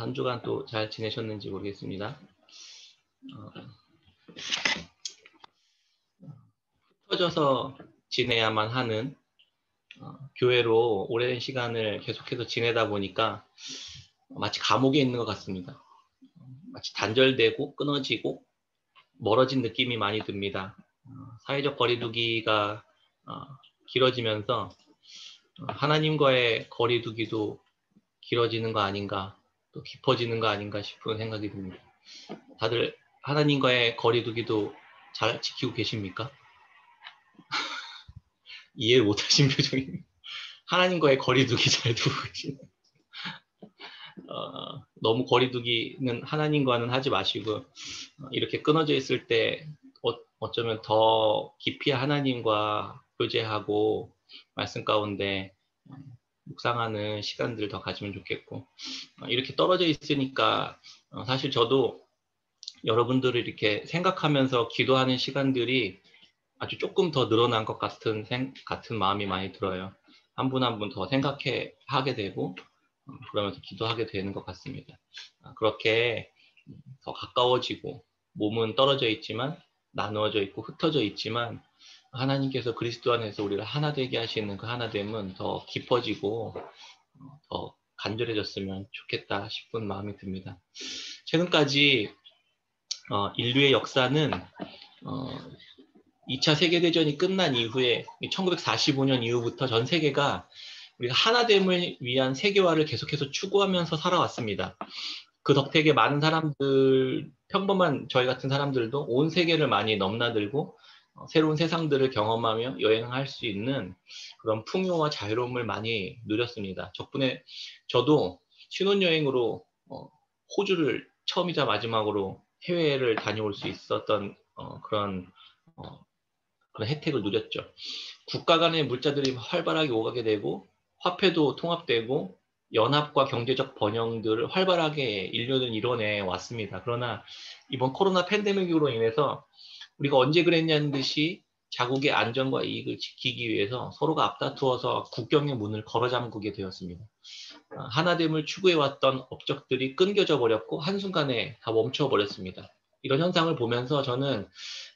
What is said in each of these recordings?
한 주간 또 잘 지내셨는지 모르겠습니다. 흩어져서 지내야만 하는 교회로 오랜 시간을 계속해서 지내다 보니까 마치 감옥에 있는 것 같습니다. 마치 단절되고 끊어지고 멀어진 느낌이 많이 듭니다. 사회적 거리두기가 길어지면서 하나님과의 거리두기도 길어지는 거 아닌가, 또 깊어지는 거 아닌가 싶은 생각이 듭니다. 다들 하나님과의 거리두기도 잘 지키고 계십니까? 이해를 못하신 표정입니다. 하나님과의 거리두기 잘 두고 계시네. 너무 거리두기는 하나님과는 하지 마시고 이렇게 끊어져 있을 때 어쩌면 더 깊이 하나님과 교제하고 말씀 가운데 묵상하는 시간들을 더 가지면 좋겠고, 이렇게 떨어져 있으니까 사실 저도 여러분들을 이렇게 생각하면서 기도하는 시간들이 아주 조금 더 늘어난 것 같은 마음이 많이 들어요. 한 분 한 분 더 하게 되고 그러면서 기도하게 되는 것 같습니다. 그렇게 더 가까워지고 몸은 떨어져 있지만 나누어져 있고 흩어져 있지만 하나님께서 그리스도 안에서 우리를 하나 되게 하시는 그 하나됨은 더 깊어지고 더 간절해졌으면 좋겠다 싶은 마음이 듭니다. 최근까지 인류의 역사는 2차 세계대전이 끝난 이후에 1945년 이후부터 전 세계가 우리가 하나됨을 위한 세계화를 계속해서 추구하면서 살아왔습니다. 그 덕택에 많은 사람들, 평범한 저희 같은 사람들도 온 세계를 많이 넘나들고 새로운 세상들을 경험하며 여행할 수 있는 그런 풍요와 자유로움을 많이 누렸습니다. 덕분에 저도 신혼여행으로 호주를 처음이자 마지막으로 해외를 다녀올 수 있었던 그런 혜택을 누렸죠. 국가 간의 물자들이 활발하게 오가게 되고 화폐도 통합되고 연합과 경제적 번영들을 활발하게 인류는 이뤄내 왔습니다. 그러나 이번 코로나 팬데믹으로 인해서 우리가 언제 그랬냐는 듯이 자국의 안전과 이익을 지키기 위해서 서로가 앞다투어서 국경의 문을 걸어 잠그게 되었습니다. 하나됨을 추구해왔던 업적들이 끊겨져 버렸고 한순간에 다 멈춰버렸습니다. 이런 현상을 보면서 저는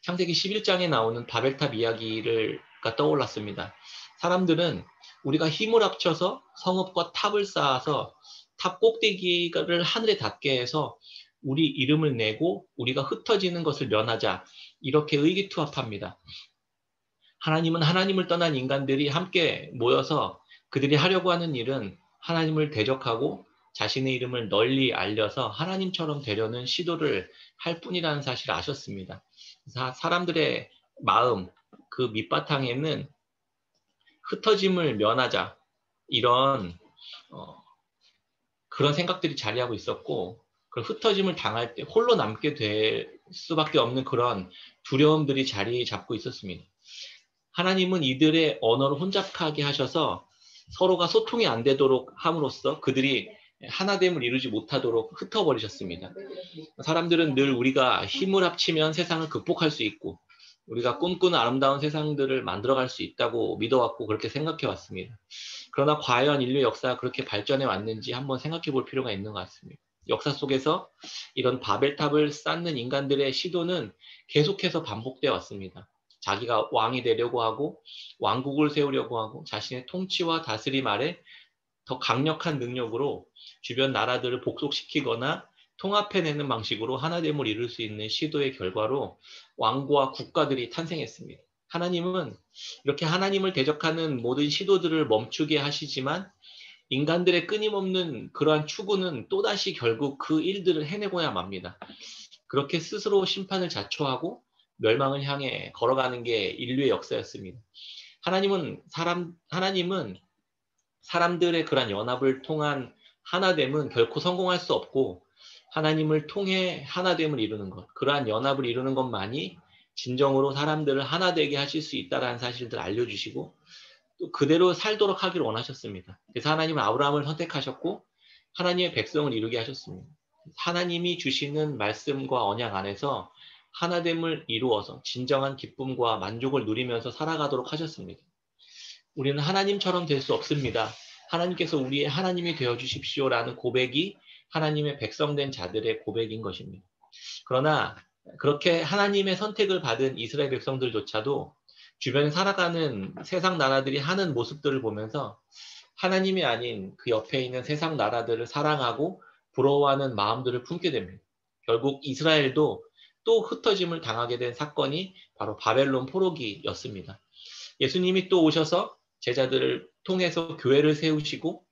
창세기 11장에 나오는 바벨탑 이야기가 떠올랐습니다. 사람들은 우리가 힘을 합쳐서 성읍과 탑을 쌓아서 탑 꼭대기를 하늘에 닿게 해서 우리 이름을 내고 우리가 흩어지는 것을 면하자, 이렇게 의기투합합니다. 하나님은 하나님을 떠난 인간들이 함께 모여서 그들이 하려고 하는 일은 하나님을 대적하고 자신의 이름을 널리 알려서 하나님처럼 되려는 시도를 할 뿐이라는 사실을 아셨습니다. 사람들의 마음, 그 밑바탕에는 흩어짐을 면하자, 이런 그런 생각들이 자리하고 있었고, 그 흩어짐을 당할 때 홀로 남게 될 수밖에 없는 그런 두려움들이 자리 잡고 있었습니다. 하나님은 이들의 언어를 혼잡하게 하셔서 서로가 소통이 안 되도록 함으로써 그들이 하나됨을 이루지 못하도록 흩어버리셨습니다. 사람들은 늘 우리가 힘을 합치면 세상을 극복할 수 있고 우리가 꿈꾸는 아름다운 세상들을 만들어갈 수 있다고 믿어왔고 그렇게 생각해 왔습니다. 그러나 과연 인류 역사가 그렇게 발전해 왔는지 한번 생각해 볼 필요가 있는 것 같습니다. 역사 속에서 이런 바벨탑을 쌓는 인간들의 시도는 계속해서 반복되어 왔습니다. 자기가 왕이 되려고 하고 왕국을 세우려고 하고 자신의 통치와 다스림 아래 더 강력한 능력으로 주변 나라들을 복속시키거나 통합해내는 방식으로 하나됨을 이룰 수 있는 시도의 결과로 왕과 국가들이 탄생했습니다. 하나님은 이렇게 하나님을 대적하는 모든 시도들을 멈추게 하시지만 인간들의 끊임없는 그러한 추구는 또다시 결국 그 일들을 해내고야 맙니다. 그렇게 스스로 심판을 자초하고 멸망을 향해 걸어가는 게 인류의 역사였습니다. 하나님은 사람들의 그러한 연합을 통한 하나됨은 결코 성공할 수 없고 하나님을 통해 하나됨을 이루는 것, 그러한 연합을 이루는 것만이 진정으로 사람들을 하나 되게 하실 수 있다는 사실을 알려주시고 또 그대로 살도록 하기를 원하셨습니다. 그래서 하나님은 아브라함을 선택하셨고 하나님의 백성을 이루게 하셨습니다. 하나님이 주시는 말씀과 언약 안에서 하나됨을 이루어서 진정한 기쁨과 만족을 누리면서 살아가도록 하셨습니다. 우리는 하나님처럼 될 수 없습니다. 하나님께서 우리의 하나님이 되어주십시오라는 고백이 하나님의 백성된 자들의 고백인 것입니다. 그러나 그렇게 하나님의 선택을 받은 이스라엘 백성들조차도 주변에 살아가는 세상 나라들이 하는 모습들을 보면서 하나님이 아닌 그 옆에 있는 세상 나라들을 사랑하고 부러워하는 마음들을 품게 됩니다. 결국 이스라엘도 또 흩어짐을 당하게 된 사건이 바로 바벨론 포로기였습니다. 예수님이 또 오셔서 제자들을 통해서 교회를 세우시고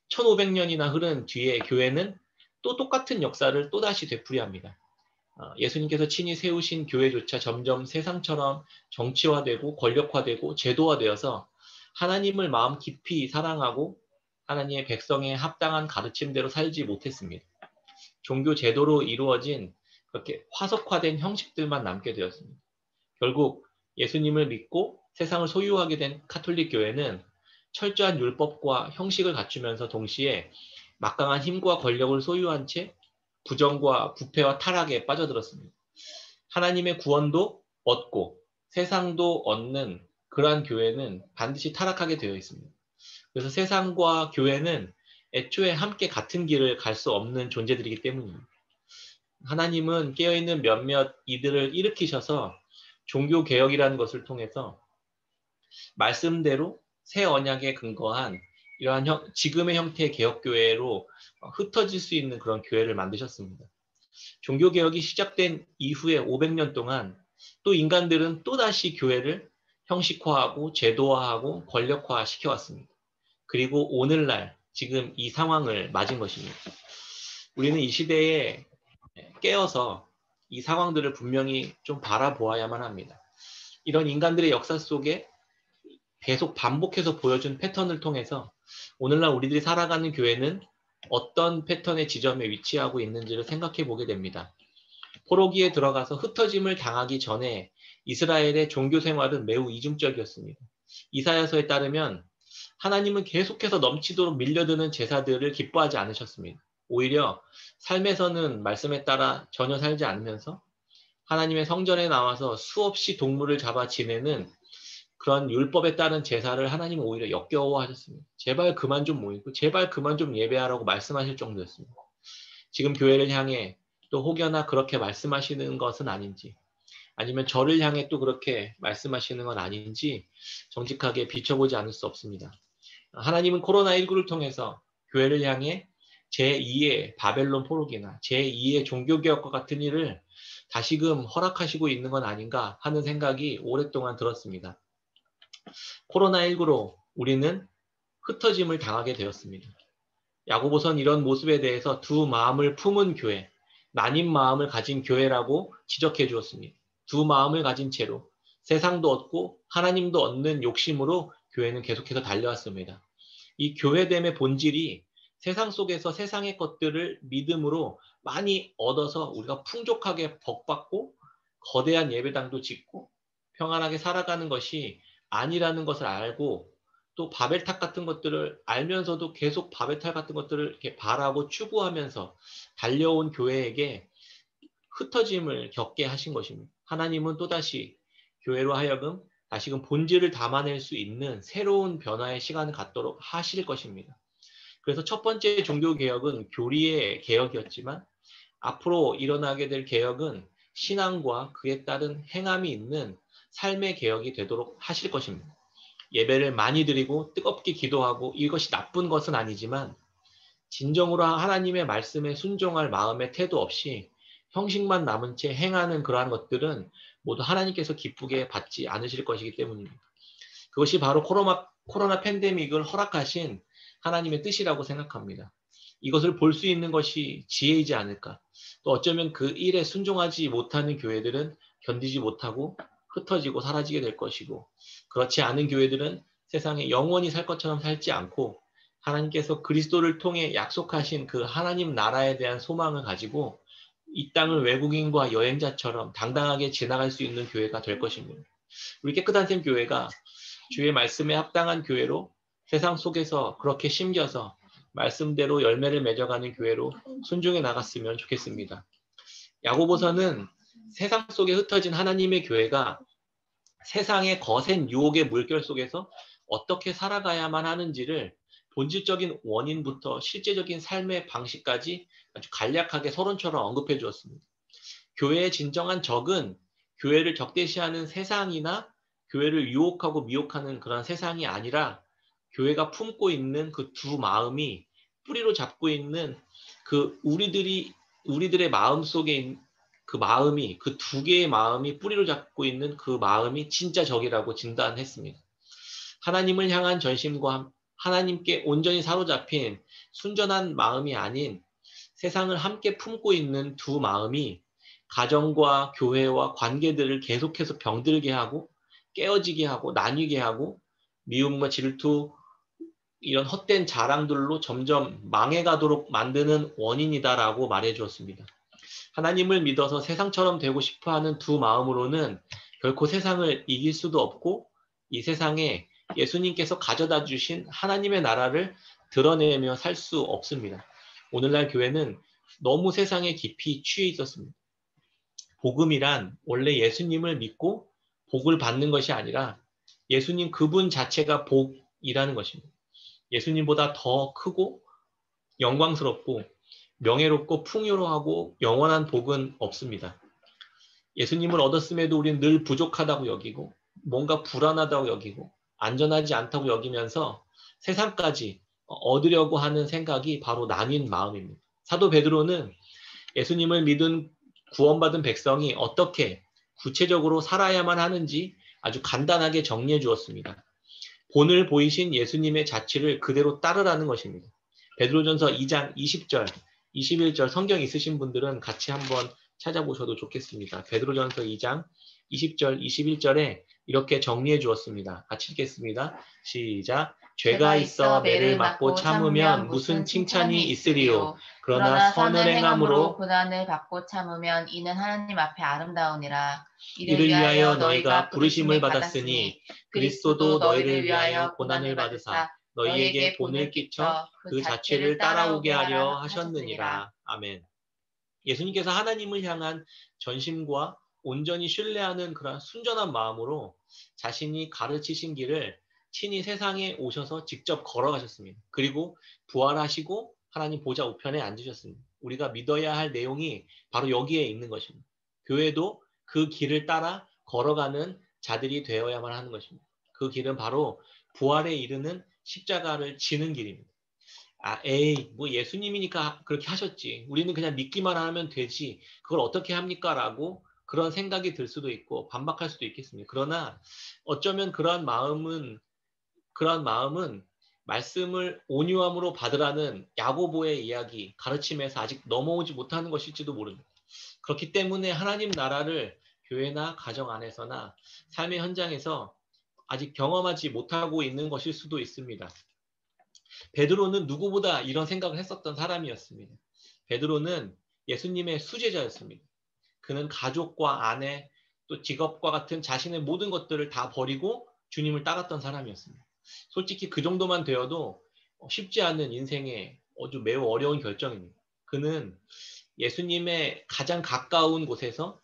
1500년이나 흐른 뒤에 교회는 또 똑같은 역사를 또다시 되풀이합니다. 예수님께서 친히 세우신 교회조차 점점 세상처럼 정치화되고 권력화되고 제도화되어서 하나님을 마음 깊이 사랑하고 하나님의 백성의 합당한 가르침대로 살지 못했습니다. 종교 제도로 이루어진 그렇게 화석화된 형식들만 남게 되었습니다. 결국 예수님을 믿고 세상을 소유하게 된 카톨릭 교회는 철저한 율법과 형식을 갖추면서 동시에 막강한 힘과 권력을 소유한 채 부정과 부패와 타락에 빠져들었습니다. 하나님의 구원도 얻고 세상도 얻는 그러한 교회는 반드시 타락하게 되어 있습니다. 그래서 세상과 교회는 애초에 함께 같은 길을 갈 수 없는 존재들이기 때문입니다. 하나님은 깨어있는 몇몇 이들을 일으키셔서 종교개혁이라는 것을 통해서 말씀대로 새 언약에 근거한 이러한 지금의 형태의 개혁교회로 흩어질 수 있는 그런 교회를 만드셨습니다. 종교개혁이 시작된 이후에 500년 동안 또 인간들은 또다시 교회를 형식화하고 제도화하고 권력화 시켜왔습니다. 그리고 오늘날 지금 이 상황을 맞은 것입니다. 우리는 이 시대에 깨어서 이 상황들을 분명히 좀 바라보아야만 합니다. 이런 인간들의 역사 속에 계속 반복해서 보여준 패턴을 통해서 오늘날 우리들이 살아가는 교회는 어떤 패턴의 지점에 위치하고 있는지를 생각해 보게 됩니다. 포로기에 들어가서 흩어짐을 당하기 전에 이스라엘의 종교 생활은 매우 이중적이었습니다. 이사야서에 따르면 하나님은 계속해서 넘치도록 밀려드는 제사들을 기뻐하지 않으셨습니다. 오히려 삶에서는 말씀에 따라 전혀 살지 않으면서 하나님의 성전에 나와서 수없이 동물을 잡아 지내는 그런 율법에 따른 제사를 하나님은 오히려 역겨워하셨습니다. 제발 그만 좀 모이고 제발 그만 좀 예배하라고 말씀하실 정도였습니다. 지금 교회를 향해 또 혹여나 그렇게 말씀하시는 것은 아닌지 아니면 저를 향해 또 그렇게 말씀하시는 건 아닌지 정직하게 비춰보지 않을 수 없습니다. 하나님은 코로나19를 통해서 교회를 향해 제2의 바벨론 포로기나 제2의 종교개혁과 같은 일을 다시금 허락하시고 있는 건 아닌가 하는 생각이 오랫동안 들었습니다. 코로나19로 우리는 흩어짐을 당하게 되었습니다. 야고보선 이런 모습에 대해서 두 마음을 품은 교회, 나뉜 마음을 가진 교회라고 지적해 주었습니다. 두 마음을 가진 채로 세상도 얻고 하나님도 얻는 욕심으로 교회는 계속해서 달려왔습니다. 이 교회됨의 본질이 세상 속에서 세상의 것들을 믿음으로 많이 얻어서 우리가 풍족하게 복받고 거대한 예배당도 짓고 평안하게 살아가는 것이 아니라는 것을 알고 또 바벨탑 같은 것들을 알면서도 계속 바벨탑 같은 것들을 이렇게 바라고 추구하면서 달려온 교회에게 흩어짐을 겪게 하신 것입니다. 하나님은 또다시 교회로 하여금 다시금 본질을 담아낼 수 있는 새로운 변화의 시간을 갖도록 하실 것입니다. 그래서 첫 번째 종교개혁은 교리의 개혁이었지만 앞으로 일어나게 될 개혁은 신앙과 그에 따른 행함이 있는 삶의 개혁이 되도록 하실 것입니다. 예배를 많이 드리고 뜨겁게 기도하고 이것이 나쁜 것은 아니지만 진정으로 하나님의 말씀에 순종할 마음의 태도 없이 형식만 남은 채 행하는 그러한 것들은 모두 하나님께서 기쁘게 받지 않으실 것이기 때문입니다. 그것이 바로 코로나 팬데믹을 허락하신 하나님의 뜻이라고 생각합니다. 이것을 볼 수 있는 것이 지혜이지 않을까. 또 어쩌면 그 일에 순종하지 못하는 교회들은 견디지 못하고 흩어지고 사라지게 될 것이고 그렇지 않은 교회들은 세상에 영원히 살 것처럼 살지 않고 하나님께서 그리스도를 통해 약속하신 그 하나님 나라에 대한 소망을 가지고 이 땅을 외국인과 여행자처럼 당당하게 지나갈 수 있는 교회가 될 것입니다. 우리 깨끗한 샘 교회가 주의 말씀에 합당한 교회로 세상 속에서 그렇게 심겨서 말씀대로 열매를 맺어가는 교회로 순종해 나갔으면 좋겠습니다. 야고보서는 세상 속에 흩어진 하나님의 교회가 세상의 거센 유혹의 물결 속에서 어떻게 살아가야만 하는지를 본질적인 원인부터 실제적인 삶의 방식까지 아주 간략하게 서론처럼 언급해 주었습니다. 교회의 진정한 적은 교회를 적대시하는 세상이나 교회를 유혹하고 미혹하는 그런 세상이 아니라 교회가 품고 있는 그 두 마음이 뿌리로 잡고 있는 그 우리들의 마음 속에 그 마음이 그 두 개의 마음이 뿌리로 잡고 있는 그 마음이 진짜 적이라고 진단했습니다. 하나님을 향한 전심과 하나님께 온전히 사로잡힌 순전한 마음이 아닌 세상을 함께 품고 있는 두 마음이 가정과 교회와 관계들을 계속해서 병들게 하고 깨어지게 하고 나뉘게 하고 미움과 질투 이런 헛된 자랑들로 점점 망해가도록 만드는 원인이다라고 말해 주었습니다. 하나님을 믿어서 세상처럼 되고 싶어하는 두 마음으로는 결코 세상을 이길 수도 없고 이 세상에 예수님께서 가져다 주신 하나님의 나라를 드러내며 살 수 없습니다. 오늘날 교회는 너무 세상에 깊이 취해 있었습니다. 복음이란 원래 예수님을 믿고 복을 받는 것이 아니라 예수님 그분 자체가 복이라는 것입니다. 예수님보다 더 크고 영광스럽고 명예롭고 풍요로하고 영원한 복은 없습니다. 예수님을 얻었음에도 우리는 늘 부족하다고 여기고 뭔가 불안하다고 여기고 안전하지 않다고 여기면서 세상까지 얻으려고 하는 생각이 바로 나뉜 마음입니다. 사도 베드로는 예수님을 믿은 구원받은 백성이 어떻게 구체적으로 살아야만 하는지 아주 간단하게 정리해 주었습니다. 본을 보이신 예수님의 자취를 그대로 따르라는 것입니다. 베드로전서 2장 20절, 21절 성경 있으신 분들은 같이 한번 찾아보셔도 좋겠습니다. 베드로전서 2장 20절, 21절에 이렇게 정리해 주었습니다. 같이 읽겠습니다. 시작. 죄가 있어 매를 맞고 참으면 무슨 칭찬이 있으리요. 그러나 선을 행함으로 고난을 받고 참으면 이는 하나님 앞에 아름다우니라. 이를 위하여 너희가 부르심을 받았으니 그리스도도 너희를 위하여 고난을 받으사 너희에게 본을 끼쳐 그 자취를 따라오게 하려 하셨느니라. 아멘. 예수님께서 하나님을 향한 전심과 온전히 신뢰하는 그런 순전한 마음으로 자신이 가르치신 길을 친히 세상에 오셔서 직접 걸어가셨습니다. 그리고 부활하시고 하나님 보좌 우편에 앉으셨습니다. 우리가 믿어야 할 내용이 바로 여기에 있는 것입니다. 교회도 그 길을 따라 걸어가는 자들이 되어야만 하는 것입니다. 그 길은 바로 부활에 이르는 십자가를 지는 길입니다. 뭐 예수님이니까 그렇게 하셨지. 우리는 그냥 믿기만 하면 되지. 그걸 어떻게 합니까? 라고 그런 생각이 들 수도 있고 반박할 수도 있겠습니다. 그러나 어쩌면 그러한 마음은 말씀을 온유함으로 받으라는 야고보의 이야기, 가르침에서 아직 넘어오지 못하는 것일지도 모릅니다. 그렇기 때문에 하나님 나라를 교회나 가정 안에서나 삶의 현장에서 아직 경험하지 못하고 있는 것일 수도 있습니다. 베드로는 누구보다 이런 생각을 했었던 사람이었습니다. 베드로는 예수님의 수제자였습니다. 그는 가족과 아내 또 직업과 같은 자신의 모든 것들을 다 버리고 주님을 따랐던 사람이었습니다. 솔직히 그 정도만 되어도 쉽지 않은 인생의 아주 매우 어려운 결정입니다. 그는 예수님의 가장 가까운 곳에서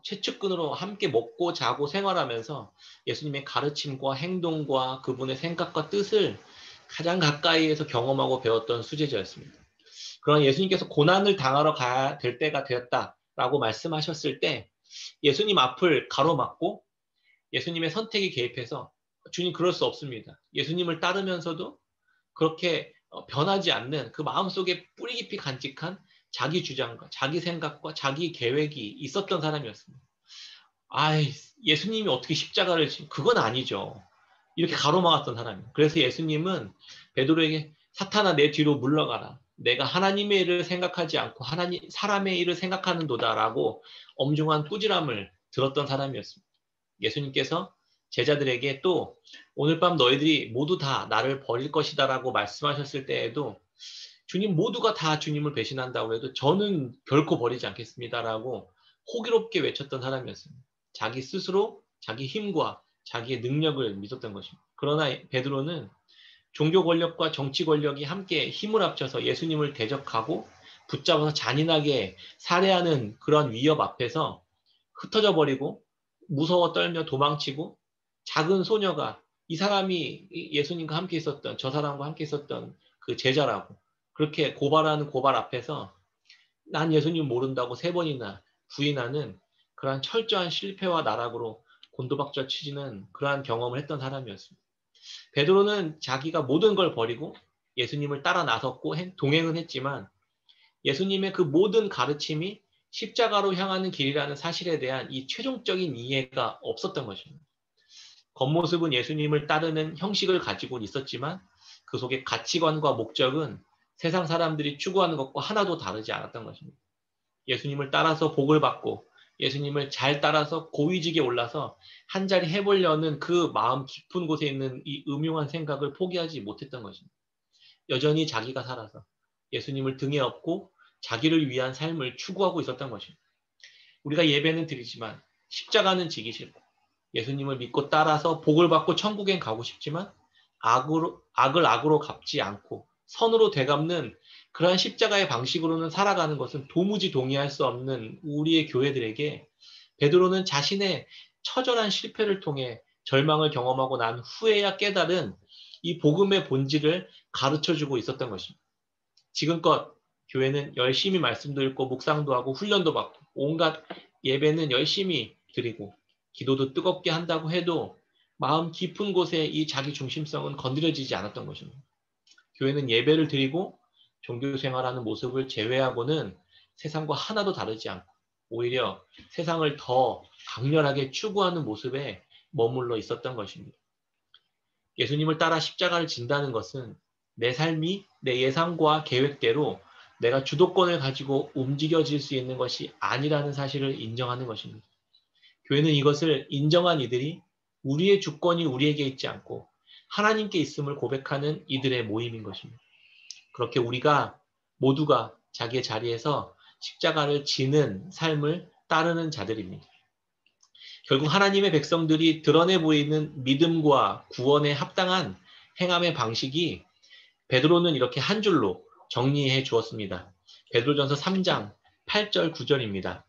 최측근으로 함께 먹고 자고 생활하면서 예수님의 가르침과 행동과 그분의 생각과 뜻을 가장 가까이에서 경험하고 배웠던 수제자였습니다. 그러나 예수님께서 고난을 당하러 가야 될 때가 되었다라고 말씀하셨을 때 예수님 앞을 가로막고 예수님의 선택이 개입해서 주님 그럴 수 없습니다. 예수님을 따르면서도 그렇게 변하지 않는 그 마음속에 뿌리 깊이 간직한 자기 주장과 자기 생각과 자기 계획이 있었던 사람이었습니다. 예수님이 어떻게 십자가를 그건 아니죠. 이렇게 가로막았던 사람이에요. 그래서 예수님은 베드로에게 사탄아 내 뒤로 물러가라. 내가 하나님의 일을 생각하지 않고 사람의 일을 생각하는도다라고 엄중한 꾸지람을 들었던 사람이었습니다. 예수님께서 제자들에게 또 오늘 밤 너희들이 모두 다 나를 버릴 것이다라고 말씀하셨을 때에도 주님 모두가 다 주님을 배신한다고 해도 저는 결코 버리지 않겠습니다라고 호기롭게 외쳤던 사람이었습니다. 자기 스스로 자기 힘과 자기의 능력을 믿었던 것입니다. 그러나 베드로는 종교 권력과 정치 권력이 함께 힘을 합쳐서 예수님을 대적하고 붙잡아서 잔인하게 살해하는 그런 위협 앞에서 흩어져 버리고 무서워 떨며 도망치고 작은 소녀가 이 사람이 예수님과 함께 있었던, 저 사람과 함께 있었던 그 제자라고 그렇게 고발하는 고발 앞에서 난 예수님 모른다고 3번이나 부인하는 그러한 철저한 실패와 나락으로 곤두박질 치지는 그러한 경험을 했던 사람이었습니다. 베드로는 자기가 모든 걸 버리고 예수님을 따라 나섰고 동행은 했지만 예수님의 그 모든 가르침이 십자가로 향하는 길이라는 사실에 대한 이 최종적인 이해가 없었던 것입니다. 겉모습은 예수님을 따르는 형식을 가지고 있었지만 그 속의 가치관과 목적은 세상 사람들이 추구하는 것과 하나도 다르지 않았던 것입니다. 예수님을 따라서 복을 받고 예수님을 잘 따라서 고위직에 올라서 한 자리 해보려는 그 마음 깊은 곳에 있는 이 음흉한 생각을 포기하지 못했던 것입니다. 여전히 자기가 살아서 예수님을 등에 업고 자기를 위한 삶을 추구하고 있었던 것입니다. 우리가 예배는 드리지만 십자가는 지기 싫고 예수님을 믿고 따라서 복을 받고 천국엔 가고 싶지만 악을 악으로 갚지 않고 선으로 되갚는 그러한 십자가의 방식으로는 살아가는 것은 도무지 동의할 수 없는 우리의 교회들에게 베드로는 자신의 처절한 실패를 통해 절망을 경험하고 난 후에야 깨달은 이 복음의 본질을 가르쳐주고 있었던 것입니다. 지금껏 교회는 열심히 말씀도 읽고 묵상도 하고 훈련도 받고 온갖 예배는 열심히 드리고 기도도 뜨겁게 한다고 해도 마음 깊은 곳에 이 자기 중심성은 건드려지지 않았던 것입니다. 교회는 예배를 드리고 종교 생활하는 모습을 제외하고는 세상과 하나도 다르지 않고 오히려 세상을 더 강렬하게 추구하는 모습에 머물러 있었던 것입니다. 예수님을 따라 십자가를 진다는 것은 내 삶이 내 예상과 계획대로 내가 주도권을 가지고 움직여질 수 있는 것이 아니라는 사실을 인정하는 것입니다. 교회는 이것을 인정한 이들이 우리의 주권이 우리에게 있지 않고 하나님께 있음을 고백하는 이들의 모임인 것입니다. 그렇게 우리가 모두가 자기의 자리에서 십자가를 지는 삶을 따르는 자들입니다. 결국 하나님의 백성들이 드러내 보이는 믿음과 구원에 합당한 행함의 방식이 베드로는 이렇게 한 줄로 정리해 주었습니다. 베드로전서 3장 8절 9절입니다.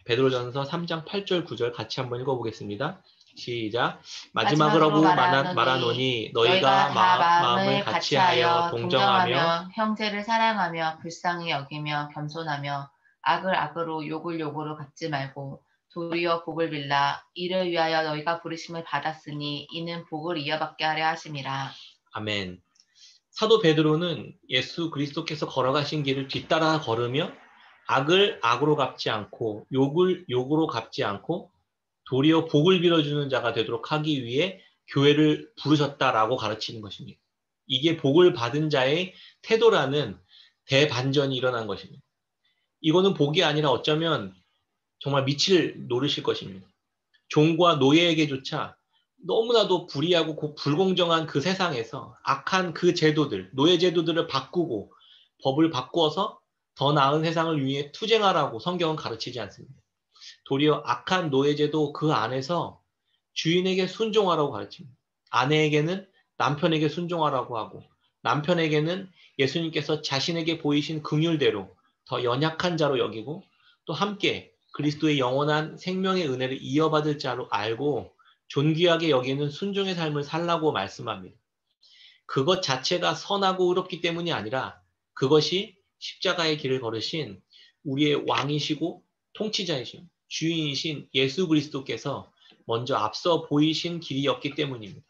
베드로전서 3장 8절 9절 같이 한번 읽어보겠습니다. 시작. 마지막으로 말하노니 너희가 너희가 다 마음을 마음을 같이하여 같이하여 동정하며 동정하며 형제를 사랑하며 불쌍히 여기며 겸손하며 악을 악으로 욕을 욕으로 갚지 말고 도리어 복을 빌라 이를 위하여 너희가 부르심을 받았으니 이는 복을 이어받게 하려 하심이라. 아멘. 사도 베드로는 예수 그리스도께서 걸어가신 길을 뒤따라 걸으며 악을 악으로 갚지 않고 욕을 욕으로 갚지 않고 도리어 복을 빌어주는 자가 되도록 하기 위해 교회를 부르셨다라고 가르치는 것입니다. 이게 복을 받은 자의 태도라는 대반전이 일어난 것입니다. 이거는 복이 아니라 어쩌면 정말 미칠 노릇일 것입니다. 종과 노예에게조차 너무나도 불의하고 불공정한 그 세상에서 악한 그 제도들, 노예 제도들을 바꾸고 법을 바꾸어서 더 나은 세상을 위해 투쟁하라고 성경은 가르치지 않습니다. 도리어 악한 노예 제도 그 안에서 주인에게 순종하라고 가르칩니다. 아내에게는 남편에게 순종하라고 하고 남편에게는 예수님께서 자신에게 보이신 긍휼대로 더 연약한 자로 여기고 또 함께 그리스도의 영원한 생명의 은혜를 이어받을 자로 알고 존귀하게 여기는 순종의 삶을 살라고 말씀합니다. 그것 자체가 선하고 의롭기 때문이 아니라 그것이 십자가의 길을 걸으신 우리의 왕이시고 통치자이신 주인이신 예수 그리스도께서 먼저 앞서 보이신 길이었기 때문입니다.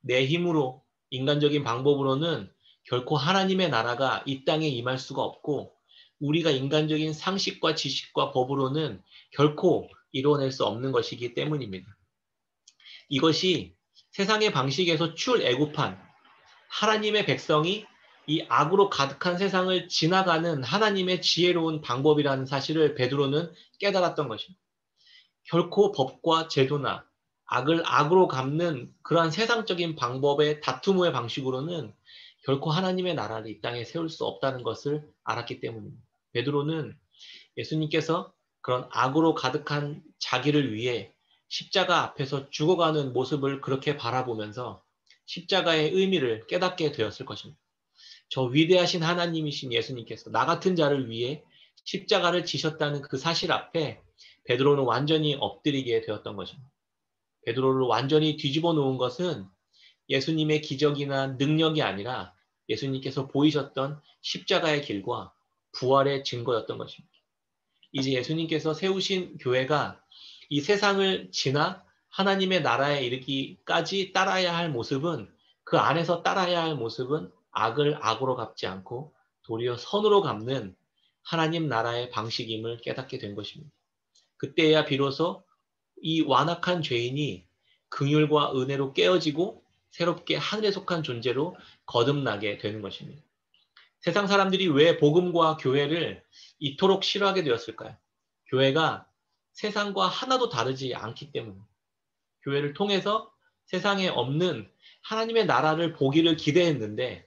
내 힘으로 인간적인 방법으로는 결코 하나님의 나라가 이 땅에 임할 수가 없고 우리가 인간적인 상식과 지식과 법으로는 결코 이뤄낼 수 없는 것이기 때문입니다. 이것이 세상의 방식에서 출애굽한 하나님의 백성이 이 악으로 가득한 세상을 지나가는 하나님의 지혜로운 방법이라는 사실을 베드로는 깨달았던 것입니다. 결코 법과 제도나 악을 악으로 갚는 그러한 세상적인 방법의 다툼의 방식으로는 결코 하나님의 나라를 이 땅에 세울 수 없다는 것을 알았기 때문입니다. 베드로는 예수님께서 그런 악으로 가득한 자기를 위해 십자가 앞에서 죽어가는 모습을 그렇게 바라보면서 십자가의 의미를 깨닫게 되었을 것입니다. 저 위대하신 하나님이신 예수님께서 나 같은 자를 위해 십자가를 지셨다는 그 사실 앞에 베드로는 완전히 엎드리게 되었던 것입니다. 베드로를 완전히 뒤집어 놓은 것은 예수님의 기적이나 능력이 아니라 예수님께서 보이셨던 십자가의 길과 부활의 증거였던 것입니다. 이제 예수님께서 세우신 교회가 이 세상을 지나 하나님의 나라에 이르기까지 따라야 할 모습은, 그 안에서 따라야 할 모습은 악을 악으로 갚지 않고 도리어 선으로 갚는 하나님 나라의 방식임을 깨닫게 된 것입니다. 그때야 비로소 이 완악한 죄인이 긍휼과 은혜로 깨어지고 새롭게 하늘에 속한 존재로 거듭나게 되는 것입니다. 세상 사람들이 왜 복음과 교회를 이토록 싫어하게 되었을까요? 교회가 세상과 하나도 다르지 않기 때문에, 교회를 통해서 세상에 없는 하나님의 나라를 보기를 기대했는데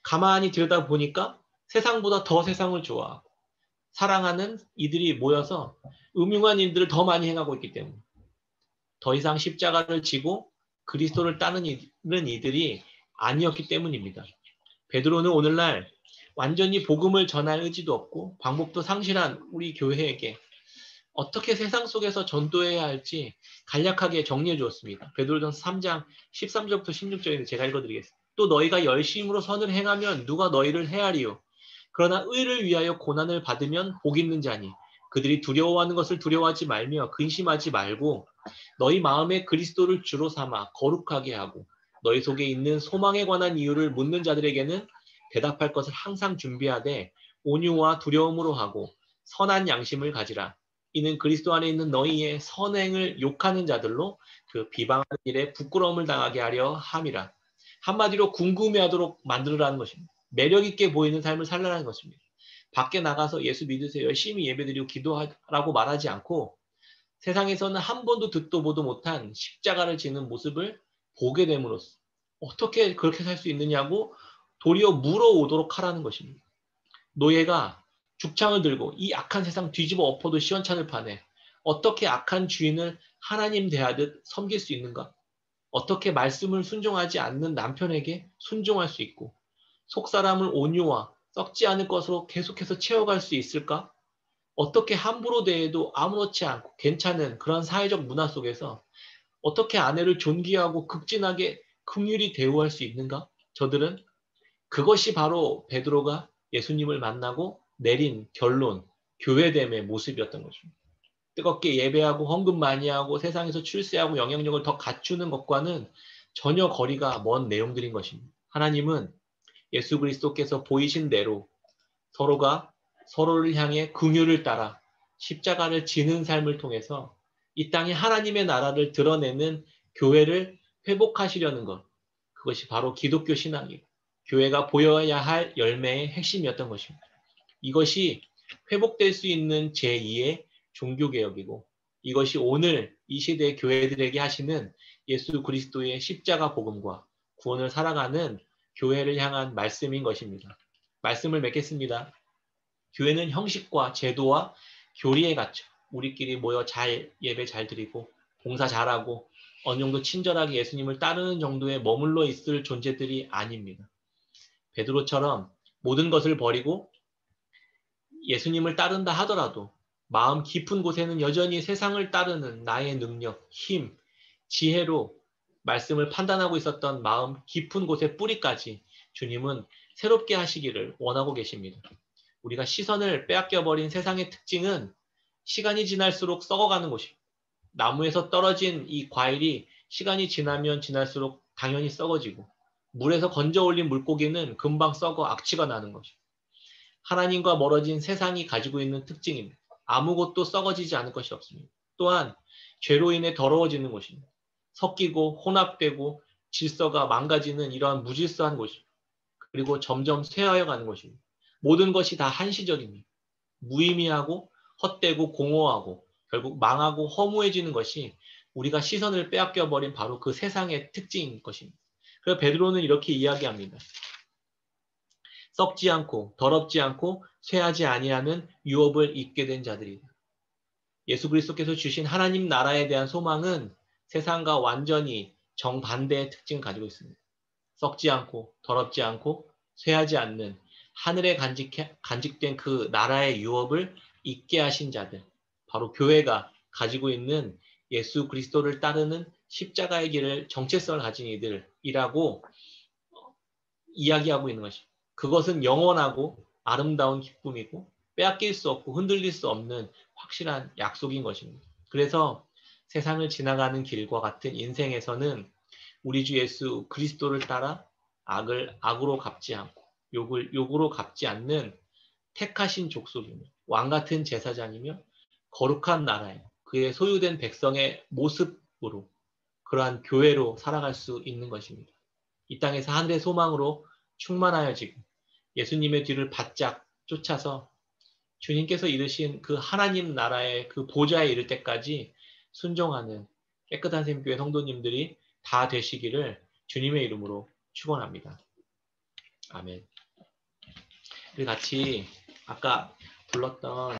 가만히 들여다보니까 세상보다 더 세상을 좋아하고 사랑하는 이들이 모여서 음흉한 일들을 더 많이 행하고 있기 때문에, 더 이상 십자가를 지고 그리스도를 따르는 이들이 아니었기 때문입니다. 베드로는 오늘날 완전히 복음을 전할 의지도 없고 방법도 상실한 우리 교회에게 어떻게 세상 속에서 전도해야 할지 간략하게 정리해 주었습니다. 베드로전서 3장 13절부터 16절인데 제가 읽어드리겠습니다. 또 너희가 열심으로 선을 행하면 누가 너희를 헤아리요. 그러나 의를 위하여 고난을 받으면 복 있는 자니 그들이 두려워하는 것을 두려워하지 말며 근심하지 말고 너희 마음에 그리스도를 주로 삼아 거룩하게 하고 너희 속에 있는 소망에 관한 이유를 묻는 자들에게는 대답할 것을 항상 준비하되 온유와 두려움으로 하고 선한 양심을 가지라. 이는 그리스도 안에 있는 너희의 선행을 욕하는 자들로 그 비방하는 일에 부끄러움을 당하게 하려 함이라. 한마디로 궁금해하도록 만들으라는 것입니다. 매력 있게 보이는 삶을 살라는 것입니다. 밖에 나가서 예수 믿으세요, 열심히 예배드리고 기도하라고 말하지 않고 세상에서는 한 번도 듣도 보도 못한 십자가를 지는 모습을 보게 됨으로써 어떻게 그렇게 살 수 있느냐고 도리어 물어오도록 하라는 것입니다. 노예가 죽창을 들고 이 악한 세상 뒤집어 엎어도 시원찮을 판에 어떻게 악한 주인을 하나님 대하듯 섬길 수 있는가? 어떻게 말씀을 순종하지 않는 남편에게 순종할 수 있고 속사람을 온유와 썩지 않을 것으로 계속해서 채워갈 수 있을까? 어떻게 함부로 대해도 아무렇지 않고 괜찮은 그런 사회적 문화 속에서 어떻게 아내를 존귀하고 극진하게 긍휼히 대우할 수 있는가? 저들은 그것이 바로 베드로가 예수님을 만나고 내린 결론, 교회됨의 모습이었던 것입니다. 뜨겁게 예배하고 헌금 많이 하고 세상에서 출세하고 영향력을 더 갖추는 것과는 전혀 거리가 먼 내용들인 것입니다. 하나님은 예수 그리스도께서 보이신 대로 서로가 서로를 향해 긍휼을 따라 십자가를 지는 삶을 통해서 이 땅에 하나님의 나라를 드러내는 교회를 회복하시려는 것, 그것이 바로 기독교 신앙이고 교회가 보여야 할 열매의 핵심이었던 것입니다. 이것이 회복될 수 있는 제2의 종교개혁이고 이것이 오늘 이 시대의 교회들에게 하시는 예수 그리스도의 십자가 복음과 구원을 살아가는 교회를 향한 말씀인 것입니다. 말씀을 맺겠습니다. 교회는 형식과 제도와 교리에 갇혀 우리끼리 모여 잘 예배 잘 드리고 봉사 잘하고 어느 정도 친절하게 예수님을 따르는 정도에 머물러 있을 존재들이 아닙니다. 베드로처럼 모든 것을 버리고 예수님을 따른다 하더라도 마음 깊은 곳에는 여전히 세상을 따르는 나의 능력, 힘, 지혜로 말씀을 판단하고 있었던 마음 깊은 곳의 뿌리까지 주님은 새롭게 하시기를 원하고 계십니다. 우리가 시선을 빼앗겨버린 세상의 특징은 시간이 지날수록 썩어가는 것입니다. 나무에서 떨어진 이 과일이 시간이 지나면 지날수록 당연히 썩어지고 물에서 건져 올린 물고기는 금방 썩어 악취가 나는 것입니다. 하나님과 멀어진 세상이 가지고 있는 특징입니다. 아무것도 썩어지지 않을 것이 없습니다. 또한 죄로 인해 더러워지는 것입니다. 섞이고 혼합되고 질서가 망가지는 이러한 무질서한 곳입니다. 그리고 점점 쇠하여 가는 것입니다. 모든 것이 다 한시적입니다. 무의미하고 헛되고 공허하고 결국 망하고 허무해지는 것이 우리가 시선을 빼앗겨버린 바로 그 세상의 특징인 것입니다. 그래서 베드로는 이렇게 이야기합니다. 썩지 않고 더럽지 않고 쇠하지 아니하는 유업을 입게 된 자들이다. 예수 그리스도께서 주신 하나님 나라에 대한 소망은 세상과 완전히 정반대의 특징을 가지고 있습니다. 썩지 않고 더럽지 않고 쇠하지 않는 하늘에 간직된 그 나라의 유업을 잊게 하신 자들, 바로 교회가 가지고 있는 예수 그리스도를 따르는 십자가의 길을 정체성을 가진 이들이라고 이야기하고 있는 것입니다. 그것은 영원하고 아름다운 기쁨이고 빼앗길 수 없고 흔들릴 수 없는 확실한 약속인 것입니다. 그래서 세상을 지나가는 길과 같은 인생에서는 우리 주 예수 그리스도를 따라 악을 악으로 갚지 않고 욕을 욕으로 갚지 않는 택하신 족속이며 왕같은 제사장이며 거룩한 나라에 그의 소유된 백성의 모습으로 그러한 교회로 살아갈 수 있는 것입니다. 이 땅에서 하늘의 소망으로 충만하여지고 예수님의 뒤를 바짝 쫓아서 주님께서 이르신 그 하나님 나라의 그 보좌에 이를 때까지 순종하는 깨끗한 샘교회 성도님들이 다 되시기를 주님의 이름으로 축원합니다. 아멘. 우리 같이 아까 불렀던